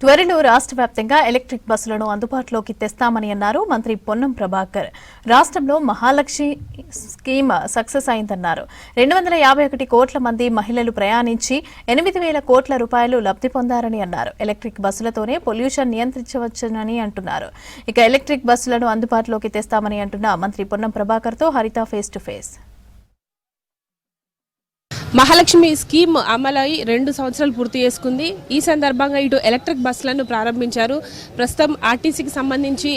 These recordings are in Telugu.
త్వరలో రాష్ట్ర వ్యాప్తంగా ఎలక్ట్రిక్ బస్సులను అందుబాటులోకి తెస్తామని అన్నారు మంత్రి పొన్నం ప్రభాకర్. రాష్ట్రంలో మహాలక్ష్మి స్కీమ్ సక్సెస్ అయిందన్నారు. 251 కోట్ల మంది మహిళలు ప్రయాణించి 8,000 కోట్ల రూపాయలు లబ్ధి పొందారని అన్నారు. ఎలక్ట్రిక్ బస్సులతోనే పొల్యూషన్ నియంత్రించవచ్చునని అంటున్నారు. ఇక ఎలక్ట్రిక్ బస్సులను అందుబాటులోకి తెస్తామని అంటున్న మంత్రి పొన్నం ప్రభాకర్తో Haritha face to face. Mahalakshmi scheme అమలై 2 సంవత్సరాలు పూర్తి చేసుకుంది. ఈ సందర్భంగా ఇటు ఎలక్ట్రిక్ బస్సులను ప్రారంభించారు. ప్రస్తుతం ఆర్టీసీకి సంబంధించి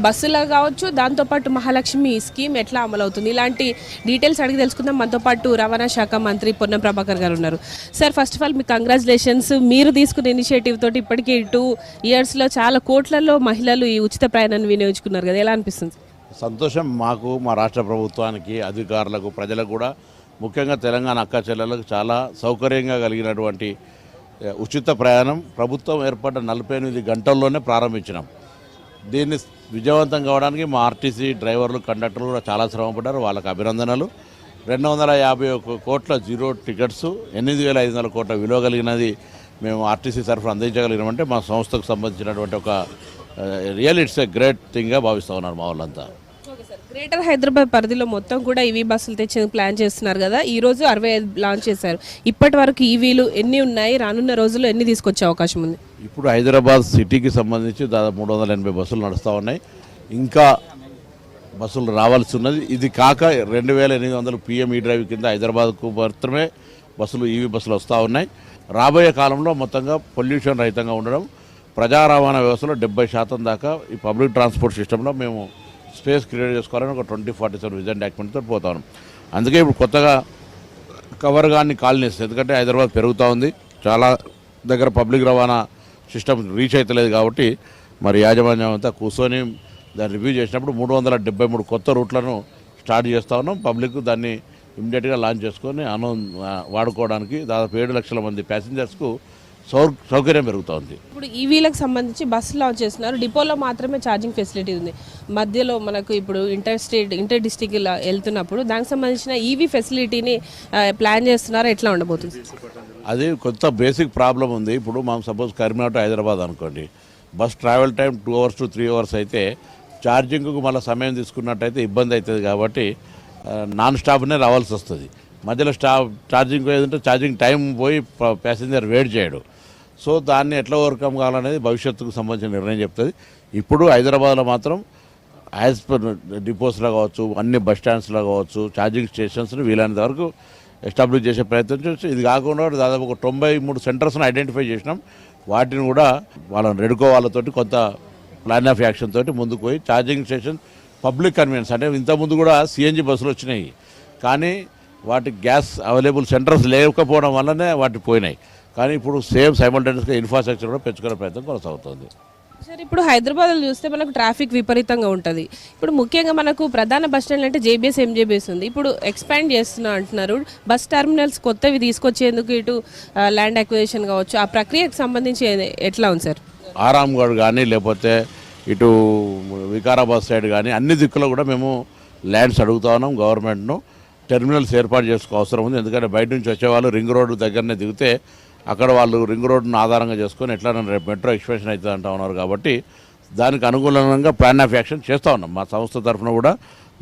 బస్సులు కావచ్చు, దాంతోపాటు మహాలక్ష్మి స్కీమ్ ఎట్లా అమలవుతుంది, ఇలాంటి డీటెయిల్స్ అడిగి తెలుసుకుందాం. మనతో పాటు రవాణా శాఖ మంత్రి పొన్నం ప్రభాకర్ గారు ఉన్నారు. సార్, ఫస్ట్ ఆఫ్ ఆల్ మీకు కంగ్రాచులేషన్స్. మీరు తీసుకున్న ఇనిషియేటివ్ తోటి ఇప్పటికీ 2 ఇయర్స్లో చాలా కోట్లలో మహిళలు ఈ ఉచిత ప్రయాణాన్ని వినియోగించుకున్నారు కదా, ఎలా అనిపిస్తుంది? సంతోషం. మాకు, మా రాష్ట్ర ప్రభుత్వానికి, అధికారులకు, ప్రజలకు కూడా, ముఖ్యంగా తెలంగాణ అక్క చెల్లెలకు చాలా సౌకర్యంగా కలిగినటువంటి ఉచిత ప్రయాణం ప్రభుత్వం ఏర్పడ్డ 48 గంటల్లోనే ప్రారంభించినాం. దీన్ని విజయవంతం కావడానికి మా ఆర్టీసీ డ్రైవర్లు, కండక్టర్లు కూడా చాలా శ్రమపడ్డారు. వాళ్ళకి అభినందనలు. 251 కోట్ల జీరో టికెట్స్, 8,500 కోట్ల విలువ కలిగినది మేము ఆర్టీసీ తరఫున అందించగలిగినామంటే మా సంస్థకు సంబంధించినటువంటి ఒక ఇట్స్ ఏ గ్రేట్ థింగ్గా భావిస్తూ ఉన్నారు మా వాళ్ళంతా. గ్రేటర్ హైదరాబాద్ పరిధిలో మొత్తం కూడా ఈవీ బస్సులు తెచ్చేందుకు ప్లాన్ చేస్తున్నారు కదా. ఈ రోజు 65 లాంచ్ చేశారు. ఇప్పటి వరకు ఈవీలు ఎన్ని ఉన్నాయి, రానున్న రోజుల్లో ఎన్ని తీసుకొచ్చే అవకాశం ఉంది? ఇప్పుడు హైదరాబాద్ సిటీకి సంబంధించి దాదాపు 380 బస్సులు నడుస్తూ ఉన్నాయి. ఇంకా బస్సులు రావాల్సి ఉన్నది. ఇది కాక 2,800 PM ఈ డ్రైవ్ కింద హైదరాబాద్కు మాత్రమే బస్సులు, ఈవీ బస్సులు వస్తూ ఉన్నాయి. రాబోయే కాలంలో మొత్తంగా పొల్యూషన్ రహితంగా ఉండడం, ప్రజా రవాణా వ్యవస్థలో 70% దాకా ఈ పబ్లిక్ ట్రాన్స్పోర్ట్ సిస్టంలో మేము స్పేస్ క్రియేట్ చేసుకోవాలని ఒక 2047 విజన్ డాక్యుమెంట్తో పోతా ఉన్నాం. అందుకే ఇప్పుడు కొత్తగా కవర్ కానీ కాలనీస్, ఎందుకంటే హైదరాబాద్ పెరుగుతూ ఉంది, చాలా దగ్గర పబ్లిక్ రవాణా సిస్టమ్ రీచ్ అవుతలేదు. కాబట్టి మరి యాజమాన్యం అంతా కూర్చొని దాన్ని రివ్యూ చేసినప్పుడు 373 కొత్త రూట్లను స్టార్ట్ చేస్తూ ఉన్నాం. పబ్లిక్ దాన్ని ఇమ్మీడియట్గా లాంచ్ చేసుకొని వాడుకోవడానికి దాదాపు 7 లక్షల మంది ప్యాసింజర్స్కు సౌకర్యం పెరుగుతుంది. ఇప్పుడు ఈవీలకు సంబంధించి బస్సు లాంచ్ చేస్తున్నారు. డిపోలో మాత్రమే ఛార్జింగ్ ఫెసిలిటీ ఉంది. మధ్యలో మనకు ఇప్పుడు ఇంటర్ డిస్ట్రిక్ట్ వెళ్తున్నప్పుడు దానికి సంబంధించిన ఈవీ ఫెసిలిటీని ప్లాన్ చేస్తున్నారు. ఎట్లా ఉండబోతుంది? అది కొంత బేసిక్ ప్రాబ్లం ఉంది. ఇప్పుడు మనం సపోజ్ కరీంనగర్ టు హైదరాబాద్ అనుకోండి, bus travel time 2 hours to 3 hours అయితే ఛార్జింగ్కు మళ్ళీ సమయం తీసుకున్నట్టయితే ఇబ్బంది అవుతుంది. కాబట్టి నాన్ స్టాప్నే రావాల్సి వస్తుంది. మధ్యలో ఛార్జింగ్ ఏదంటే ఛార్జింగ్ టైం పోయి ప్యాసింజర్ వెయిట్ చేయడు. సో దాన్ని ఎట్లా ఓవర్కమ్ కావాలనేది భవిష్యత్తుకు సంబంధించిన నిర్ణయం చెప్తుంది. ఇప్పుడు హైదరాబాద్లో మాత్రం యాజ్ పర్ డిపోస్లో కావచ్చు, అన్ని బస్ స్టాండ్స్లో కావచ్చు, ఛార్జింగ్ స్టేషన్స్ని వీలైనంత వరకు ఎస్టాబ్లిష్ చేసే ప్రయత్నం చేసి, ఇది కాకుండా దాదాపు ఒక 93 సెంటర్స్ని ఐడెంటిఫై చేసినాం. వాటిని కూడా వాళ్ళని రెడ్కో వాళ్ళతోటి కొంత ప్లాన్ ఆఫ్ యాక్షన్ తోటి ముందుకు పోయి ఛార్జింగ్ స్టేషన్ పబ్లిక్ కన్వీనియన్స్, అంటే ఇంతకుముందు కూడా CNG బస్సులు వచ్చినాయి, కానీ వాటికి గ్యాస్ అవైలబుల్ సెంటర్స్ లేకపోవడం వల్లనే వాటి పోయినాయి. కానీ ఇప్పుడు సైమల్టేనియస్గా ఇన్ఫ్రాస్ట్రక్చర్ కూడా పెంచుకునే ప్రయత్నం కొనసాగుతుంది. సార్, ఇప్పుడు హైదరాబాద్లో చూస్తే మనకు ట్రాఫిక్ విపరీతంగా ఉంటుంది. ఇప్పుడు ముఖ్యంగా మనకు ప్రధాన బస్ స్టాండ్ అంటే JBS, MJBS ఉంది. ఇప్పుడు ఎక్స్పాండ్ చేస్తున్నా అంటున్నారు. బస్ టెర్మినల్స్ కొత్తవి తీసుకొచ్చేందుకు ఇటు ల్యాండ్ అక్విజిషన్ కావచ్చు, ఆ ప్రక్రియకు సంబంధించి ఎట్లా ఉంది సార్? ఆరాంగఢ్ కానీ లేకపోతే ఇటు వికారాబాద్ సైడ్ కానీ అన్ని దిక్కులో కూడా మేము ల్యాండ్స్ అడుగుతా ఉన్నాం. గవర్నమెంట్ను టెర్మినల్స్ ఏర్పాటు చేసుకో అవసరం ఉంది. ఎందుకంటే బయట నుంచి వచ్చేవాళ్ళు రింగ్ రోడ్డు దగ్గరనే దిగితే అక్కడ వాళ్ళు రింగ్ రోడ్డును ఆధారంగా చేసుకొని ఎట్లా రేపు మెట్రో ఎక్స్పెన్షన్ అవుతుంది అంటూ ఉన్నారు. కాబట్టి దానికి అనుగుణంగా ప్లాన్ ఆఫ్ యాక్షన్ చేస్తూ ఉన్నాం. మా సంస్థ తరఫున కూడా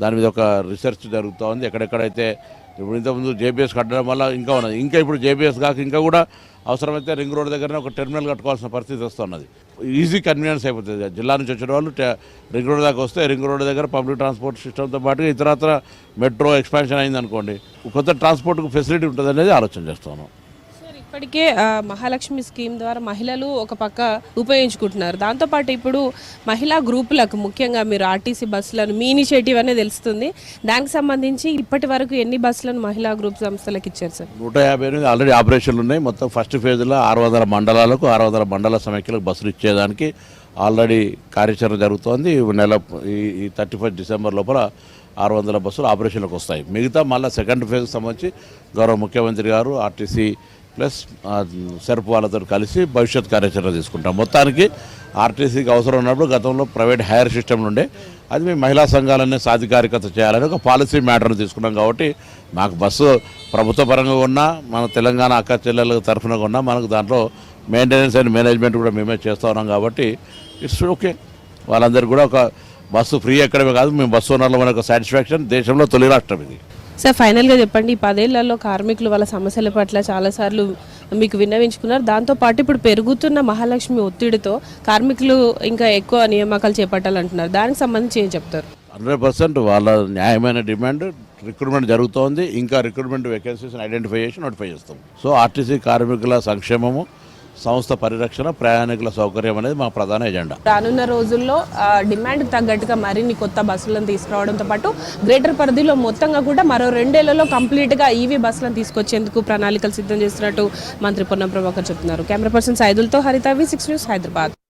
దాని మీద ఒక రీసెర్చ్ జరుగుతూ ఉంది. ఎక్కడెక్కడైతే ఇప్పుడు ఇంతకుముందు JBS కట్టడం వల్ల ఇంకా ఉన్నది, ఇంకా ఇప్పుడు JBS కాక ఇంకా కూడా అవసరమైతే రింగ్ రోడ్ దగ్గరనే ఒక టెర్మినల్ కట్టుకోవాల్సిన పరిస్థితి వస్తున్నది. ఈజీ కన్వీనియన్స్ అయిపోతుంది. జిల్లా నుంచి వచ్చిన వాళ్ళు రింగ్ రోడ్ దాకా వస్తే రింగ్ రోడ్ దగ్గర పబ్లిక్ ట్రాన్స్పోర్ట్ సిస్టమ్తో పాటుగా ఇతరత్ర మెట్రో ఎక్స్పాన్షన్ అయిందనుకోండి, కొత్త ట్రాన్స్పోర్ట్కు ఫెసిలిటీ ఉంటుంది అనేది ఆలోచన చేస్తున్నాం. ఇప్పటికే మహాలక్ష్మి స్కీమ్ ద్వారా మహిళలు ఒక పక్క ఉపయోగించుకుంటున్నారు. దాంతోపాటు ఇప్పుడు మహిళా గ్రూపులకు ముఖ్యంగా మీరు ఆర్టీసీ బస్సులను మీ ఇనిషియేటివ్ అనేది తెలుస్తుంది. దానికి సంబంధించి ఇప్పటి వరకు ఎన్ని బస్సులను మహిళా గ్రూప్ సంస్థలకు ఇచ్చారు సార్? 158 ఆల్రెడీ ఆపరేషన్లు ఉన్నాయి. మొత్తం ఫస్ట్ ఫేజ్లో 600 మండలాలకు 600 మండల సమైక్యలకు బస్సులు ఇచ్చేదానికి ఆల్రెడీ కార్యాచరణ జరుగుతోంది. ఈ 31 డిసెంబర్ లోపల 600 బస్సులు ఆపరేషన్లకు వస్తాయి. మిగతా మళ్ళీ సెకండ్ ఫేజ్కి సంబంధించి గౌరవ ముఖ్యమంత్రి గారు ఆర్టీసీ ప్లస్ సెర్ప్ వాళ్ళతో కలిసి భవిష్యత్ కార్యాచరణ తీసుకుంటాం. మొత్తానికి ఆర్టీసీకి అవసరం ఉన్నప్పుడు గతంలో ప్రైవేట్ హైర్ సిస్టమ్లు ఉండే, అది మేము మహిళా సంఘాలన్నీ సాధికారికత చేయాలని ఒక పాలసీ మ్యాటర్ను తీసుకున్నాం. కాబట్టి మాకు బస్సు ప్రభుత్వ పరంగా ఉన్నా, మన తెలంగాణ అక్క చెల్లెల తరఫున ఉన్నా మనకు దాంట్లో మెయింటెనెన్స్ అండ్ మేనేజ్మెంట్ కూడా మేమే చేస్తూ ఉన్నాం కాబట్టి ఇట్స్ ఓకే. వాళ్ళందరికీ కూడా ఒక బస్సు ఫ్రీ ఎక్కడమే కాదు, మేము బస్సు ఓనర్లో మనకు సాటిస్ఫాక్షన్. దేశంలో తొలి రాష్ట్రం ఇది. సార్ ఫైనల్గా చెప్పండి, ఈ 10 ఏళ్లలో కార్మికులు వాళ్ళ సమస్యల పట్ల చాలాసార్లు మీకు విన్నవించుకున్నారు. దాంతోపాటు ఇప్పుడు పెరుగుతున్న మహాలక్ష్మి ఒత్తిడితో కార్మికులు ఇంకా ఎక్కువ నియామకాలు చేపట్టాలంటున్నారు. దానికి సంబంధించి ఏం చెప్తారు? 100% వాళ్ళ న్యాయమైన డిమాండ్. రిక్రూట్మెంట్ జరుగుతోంది, ఇంకా రిక్రూట్మెంట్ వేకెన్సీస్ ఐడెంటిఫై చేసి నోటిఫై చేస్తాం. సో ఆర్టీసీ కార్మికుల సంక్షేమము, సంస్థ పరిరక్షణ, ప్రయాణికుల సౌకర్యం అనేది మా ప్రధాన ఎజెండా. రానున్న రోజుల్లో డిమాండ్కి తగ్గట్టుగా మరిన్ని కొత్త బస్సులను తీసుకురావడంతో పాటు గ్రేటర్ పరిధిలో మొత్తంగా కూడా మరో 2 ఏళ్లలో కంప్లీట్గా ఈవీ బస్సులను తీసుకొచ్చేందుకు ప్రణాళికలు సిద్ధం చేస్తున్నట్టు మంత్రి పొన్నం ప్రభాకర్ చెప్తున్నారు. కెమెరా పర్సన్ సైదులతో హరిత, V6 న్యూస్, హైదరాబాద్.